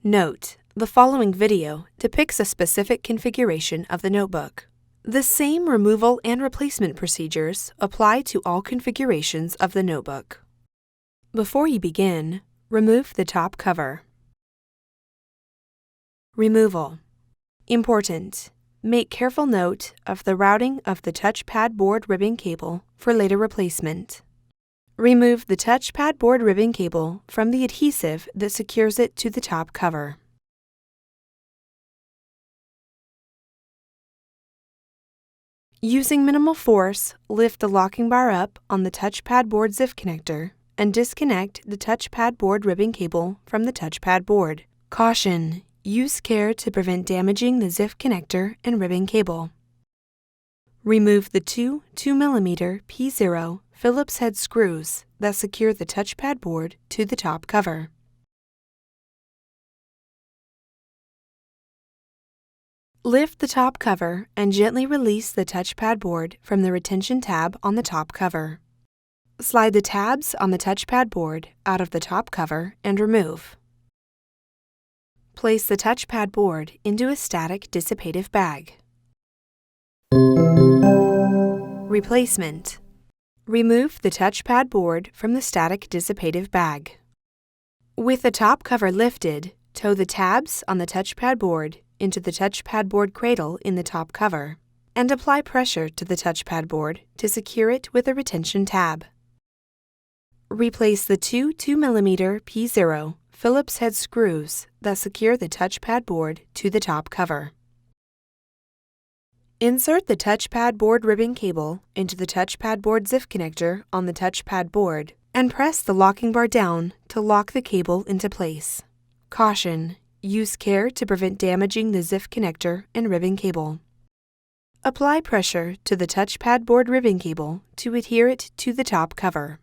Note: the following video depicts a specific configuration of the notebook. The same removal and replacement procedures apply to all configurations of the notebook. Before you begin, remove the top cover. Removal. Important: make careful note of the routing of the touchpad board ribbon cable for later replacement. Remove the touchpad board ribbon cable from the adhesive that secures it to the top cover. Using minimal force, lift the locking bar up on the touchpad board zip connector and disconnect the touchpad board ribbon cable from the touchpad board. Caution: use care to prevent damaging the zip connector and ribbon cable. Remove the two 2mm P0 Phillips-head screws that secure the touchpad board to the top cover. Lift the top cover and gently release the touchpad board from the retention tab on the top cover. Slide the tabs on the touchpad board out of the top cover and remove. Place the touchpad board into a static dissipative bag. Replacement. Remove the touchpad board from the static dissipative bag. With the top cover lifted, tow the tabs on the touchpad board into the touchpad board cradle in the top cover, and apply pressure to the touchpad board to secure it with a retention tab. Replace the two 2mm P0 Phillips-head screws that secure the touchpad board to the top cover. Insert the touchpad board ribbon cable into the touchpad board zip connector on the touchpad board and press the locking bar down to lock the cable into place. Caution: use care to prevent damaging the zip connector and ribbon cable. Apply pressure to the touchpad board ribbon cable to adhere it to the top cover.